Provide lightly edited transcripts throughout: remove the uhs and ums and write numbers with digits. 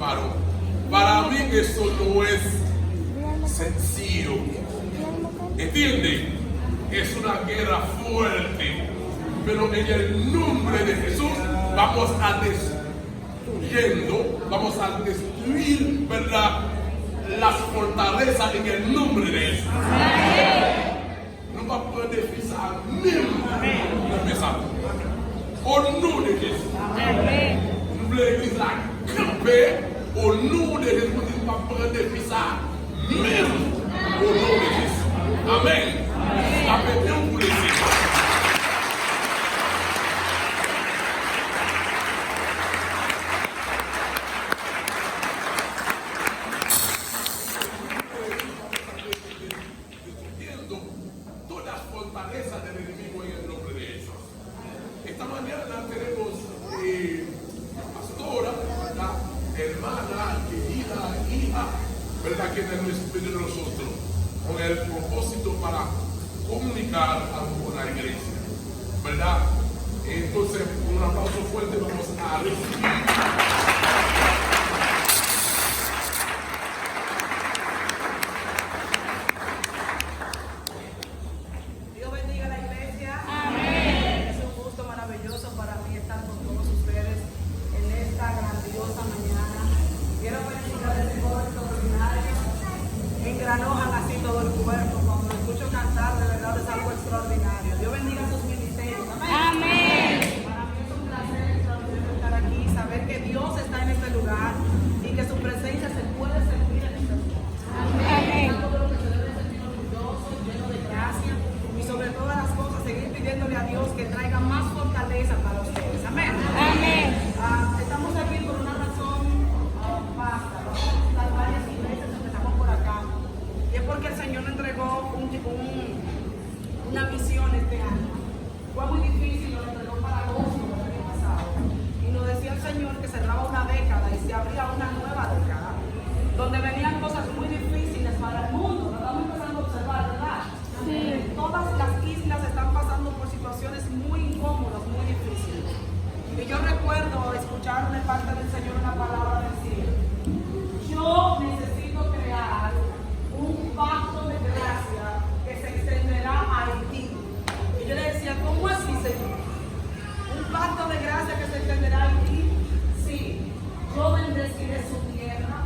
preparó. Para mí eso no es sencillo. ¿Entiende? Es una guerra fuerte. Pero en el nombre de Jesús vamos a destruir, ¿verdad?, las fortalezas en el nombre de Jesús. No va a poder pisar la mesa. Au nom de Jésus. Nous voulons l'église là camper. Au nom de Jésus, nous ne va pas prendre pisar même au nom de Jésus. Amen. Appelez bien pour les Seigneurs. ¿Verdad? Que es nuestro de nosotros con el propósito para comunicar con la iglesia, ¿verdad? Entonces, con un aplauso fuerte vamos a recibir. Engranojan así todo el cuerpo. Cuando lo escucho cantar, de verdad es algo extraordinario. Dios bendiga sus ministerios. Amén. Para mí es un placer extraordinario estar aquí, saber que Dios está en este lugar y que su presencia se puede sentir en este lugar. Amén. Todo lo que se debe sentir orgulloso, lleno de gracia y sobre todas las cosas seguir pidiéndole a Dios que traiga más fortaleza para ustedes. Amén. Amén. Estamos aquí por una razón vasta. Las varias iglesias empezamos por acá. Y es porque el Señor nos entregó una visión este año. Fue muy difícil, nos lo entregó para agosto del año pasado. Y nos decía el Señor que cerraba una década y se abría una nueva década, donde venían cosas muy difíciles para el mundo. Lo estamos empezando a observar, ¿verdad? Sí. Todas las islas están pasando por situaciones muy incómodas, muy difíciles. Y yo recuerdo escuchar de parte del Señor una palabra decir: yo necesito crear un pacto de gracia que se extenderá a Haití. Y yo le decía, ¿cómo así, Señor? ¿Un pacto de gracia que se extenderá a Haití? Sí, yo bendeciré su tierra,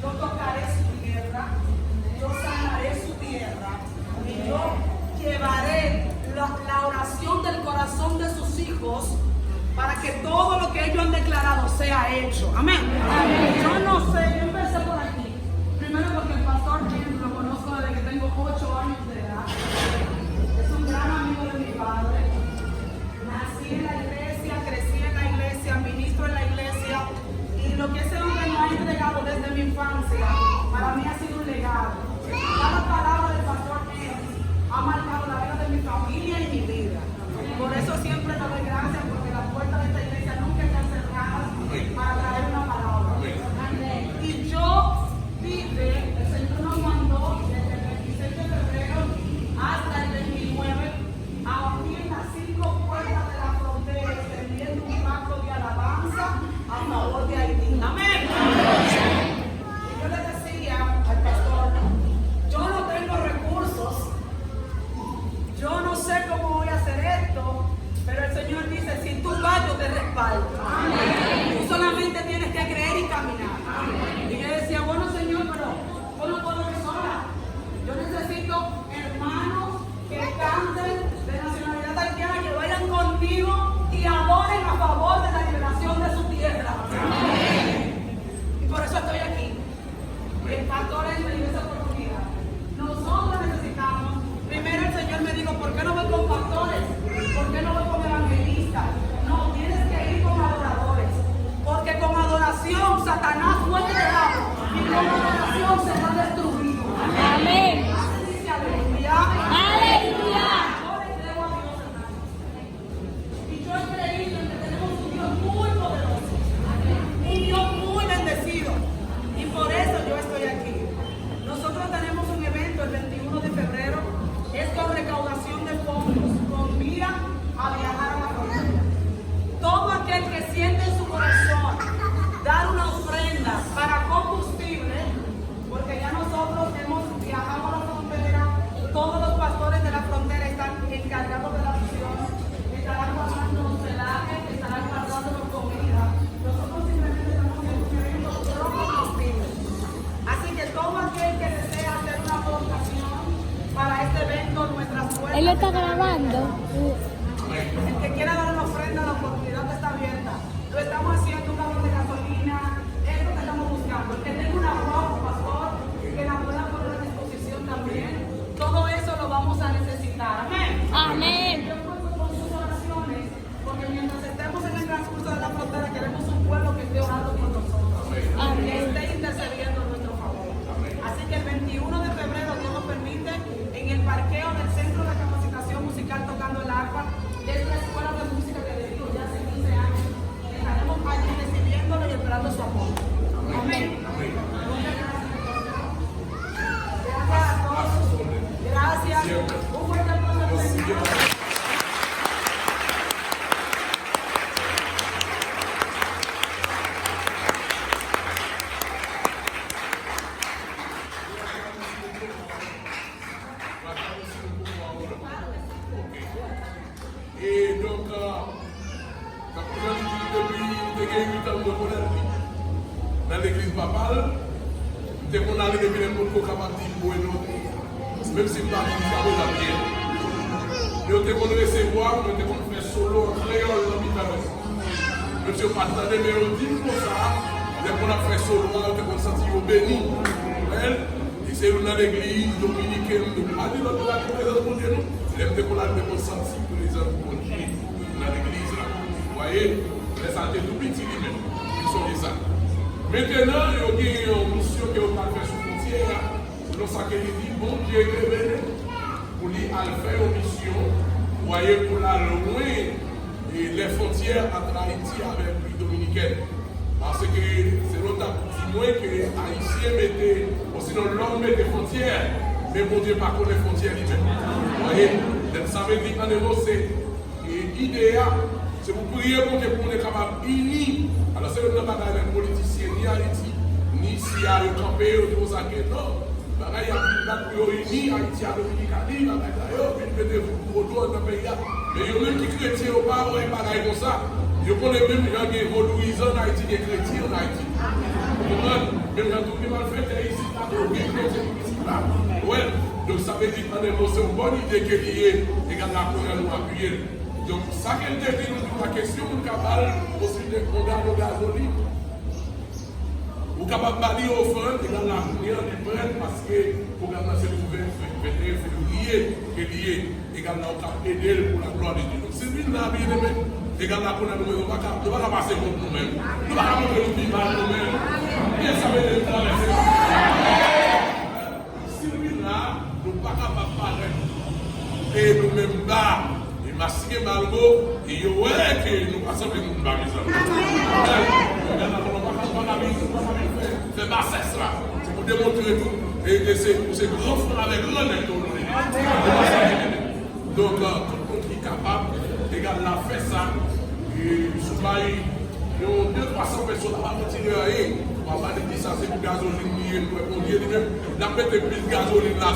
yo tocaré su tierra, yo sanaré su tierra y yo llevaré la oración del corazón de sus hijos para que todo lo que ellos han declarado sea hecho. Amén. Amén. Yo no sé, yo empecé por aquí. Primero porque el pastor Jim lo conozco desde que tengo 8 años de edad. Es un gran amigo de mi padre. Nací en la iglesia, crecí en la iglesia, ministro en la iglesia. Y lo que ese hombre me ha entregado desde mi infancia, para mí ha sido un legado. Cada palabra del pastor Jim ha marcado la vida de mi familia y mi vida. Por eso siempre le doy gracias, porque las puertas de esta iglesia nunca están cerradas para traer una palabra. Y yo el Señor nos mandó desde el 26 de febrero hasta el 29 a abrir las 5 puertas de la frontera, extendiendo un pacto de alabanza a favor de Haití. Amén. Y yo le decía al pastor, yo no lo está grabando. El que quiera dar una ofrenda, la oportunidad está abierta. Lo estamos haciendo, un galón de gasolina, es lo que estamos buscando. El que tenga una guagua, pastor, que la pueda poner a disposición también. Todo eso lo vamos a necesitar. Amén. Amén. Yo cuento con sus oraciones, porque mientras estemos en el transcurso de la frontera, queremos un pueblo que esté orando por nosotros. Que esté intercediendo en nuestro favor. Así que el 21 de febrero, Dios nos permite, en el parqueo del Centro de Capacitación Musical Tocando el Arpa, que es la escuela de música que le digo ya hace 15 años, estaremos allí recibiéndolo y esperando su apoyo. Amén. Gracias a todos. Gracias. Un fuerte aplauso al Señor. Et donc, la première depuis 8 ans de connaître dans l'église papale, dès qu'on allait depuis les mondes capables de dire, même si je ne parle pas de bien. Nous devons recevoir, nous devons faire solo en créole dans l'hôpital. Même si on partage des mélodies comme ça, dès qu'on a fait solo, on devons sentir béni. Et c'est dans l'église dominicaine, nous ne pas dire notre la présence de Dieu. Même dès qu'on a devons sentir présence de Dieu dans l'église. Vous voyez, les santé tout petit lui-même. Ils sont les ça. Maintenant, il y a une mission qui est fait sous frontière. C'est ça qu'il dit, bon Dieu est révélé. Pour lui faire une mission, vous voyez, pour la loin les frontières entre Haïti et la République dominicaine. Parce que c'est notre moins que les Haïtiens mettaient, ou sinon l'homme met des frontières, mais bon Dieu pas connaît les frontières lui-même. Vous voyez, ça veut dire en héros, c'est idéal. C'est pour prier pour que nous soyons capables d'unir. Alors c'est le bagage des politiciens, ni Haïti, ni si à le camper, ou tout ça, non. Il y a plus unis, Haïti a Dominicani, puis mettez-vous autour dans le pays. Mais il y a même qui chrétiens au pas, ou un bagage comme ça. Je connais même les gens qui sont vaudouisants en Haïti, des chrétiens en Haïti. Même dans tout le mal fait, ici, il y a des chrétiens ici, là. Ouais, donc ça veut dire que c'est une bonne idée qu'il y ait, et qu'on a nous appuyer. Donc ça qu'elle dit, la question, nous cabal, aussi des condamnés au gasoline. Vous êtes capable de balayer au fond, et dans la prière du prêtre, parce que pour gagner c'est le 21 février, qui est lié, et qu'on a aider pour la gloire de Dieu. Donc, c'est une là, bien aimé, et qu'on a pour nous, on ne va pas passer contre nous-mêmes. Nous ne va pas montrer nous vivre nous-mêmes. Bien ça veut dire traverser. Si nous là, nous ne sommes pas capables de parler, et nous-mêmes là, et masquer Malgo, et ouais, que nous passons pour nous baptiser. C'est bassesse là, c'est pour démontrer tout. Et c'est grand frère avec grand nez. Donc, tout le monde qui est capable, les gars, là, fait ça. Et sous Maï, il y a 200-300 personnes à retirer à eux. On va dire ça, c'est pour gasoline, on dit même, la mettre plus de gasoline là,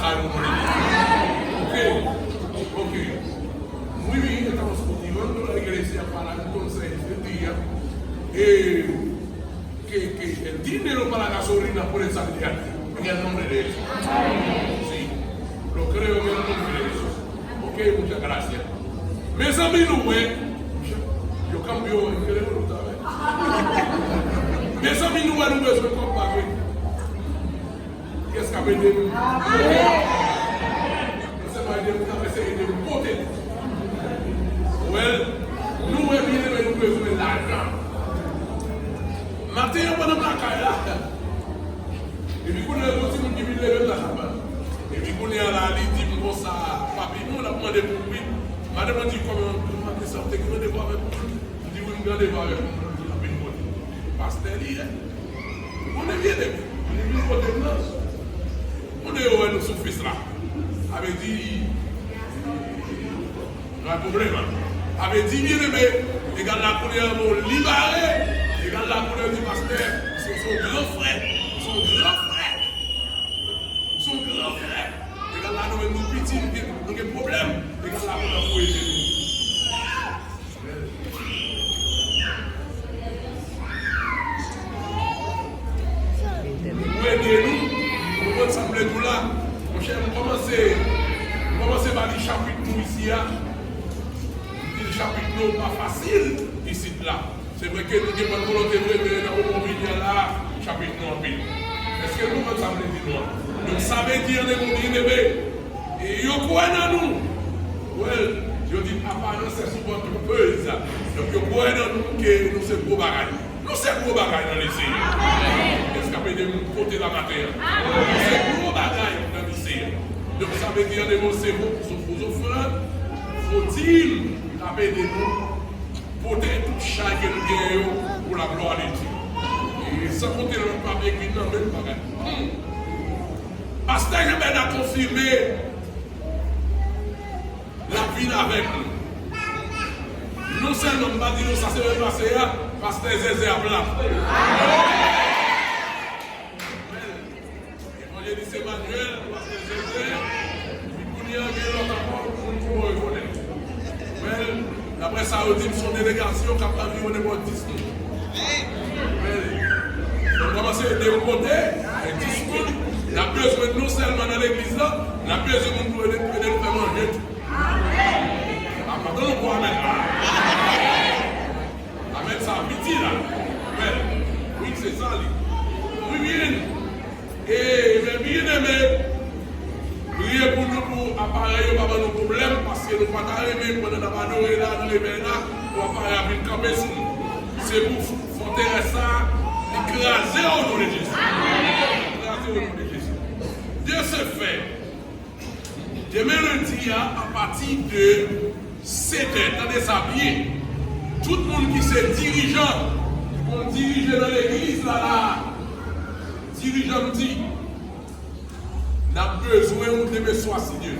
ok. Oui, nous avons sorti, nous avons régressé par la conseil de dire. Et el dinero para la gasolina puede salir en el nombre de Jesús. Sí, lo creo en el nombre de Jesús. Ok, muchas gracias. Mes amigos, yo cambio en que le gusta. Mes amigos, no me suelto para que. ¿Qué es que me den? Se va a ir a veces en el pote. Well, no me viene a ver un beso en la cara. Matin, on va dans la caille là. Et puis, on a aussi une qui vient de la chambre. Et puis, on est à la ligne, dit, bon, ça, papi, nous, on a demandé pour lui. Madame a dit, comment, on a sorti, on a demandé avec lui. On dit, oui, on a demandé avec lui. Pasteur, on est bien aimé. On est bien côté blanche. On est où, nous, son fils là. Avait dit, pas de problème. Avait dit, bien aimé, les gars là, on est libéré. Et quand la couleur du pasteur, son grand frère, son grand frère. Et quand la nous petits, nous avons des problèmes. Et quand la couleur pour aider nous. Pour aider nous, nous pouvons sembler tout là. Mon cher, nous commençons commencer par les chapitres ici. Le chapitre pas facile ici là. C'est vrai que nous avons une volonté de dans le là, chapitre en pile. Est-ce que nous ça veut dire non? Donc ça veut dire que nous disons et yo croit dans nous. Ouais, je dis apparence c'est souvent trompeuse. Donc yo croit dans nous que nous c'est gros bagaille. Nous c'est gros bagaille dans les séries. Est-ce qu'on peut dire côté la matière? C'est gros bagaille dans les séries. Donc ça veut dire que nous c'est vos offrandes. Faut-il aider nous pour tout chaque que nous gagnons pour la gloire de Dieu. Et sans compter le papier qui n'a même pas gagné. Pasteur Jean-Ben a confirmé la vie avec nous. Non seulement pas dire ça s'est passé, Pasteur Zézé a blanc. Et dit c'est Manuel, Pasteur Zézé, puis il y a l'autre encore, pour reconnaître. D'après ça, on dit que son délégation qui a pas vu, on est bon 10 000. Donc, commencer à décompter, 10 000. On a besoin de nous seulement dans l'église là, on a besoin de nous faire manger. Maintenant, on peut amener. Amener ça à petit là. Oui, c'est ça. Oui, bien. Et bien aimé. Priez pour nous pour appareil, pas de problème, parce que nous ne pouvons pas arriver pendant la manœuvre là, dans les mains là, pour appareil avec une campé sur nous. C'est pour faire ça, écraser au nom de Jésus. Écraser au nom de Jésus. Dieu se fait. Demain lundi, à partir de 7 heures, attendez ça bien. Tout le monde qui est dirigeant, qui vont diriger dans l'église là, dirigeant me dit. N'a besoin de mes soins si Dieu.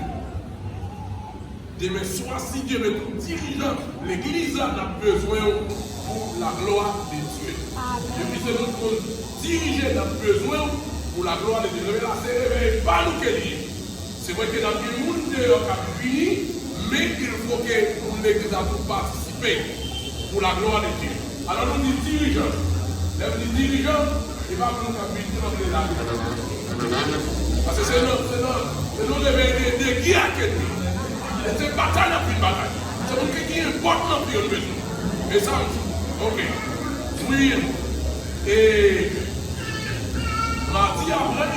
De mes soins si Dieu, mais tout dirigeant, l'église n'a besoin pour la gloire de Dieu. Depuis que nous diriger, n'a besoin pour la gloire de Dieu. Là, c'est pas nous qui est. C'est vrai que dans le monde qui a fini, mais il faut que l'église pour participer pour la gloire de Dieu. Alors nous disons dirigeant. Les dirigeants, il va nous appuyer dans les parce que c'est nous de qui a quitté. C'est une bataille à plus de bataille. C'est donc qui importe dans plus de besoin. Mais ça, ok. Oui. Et mardi après,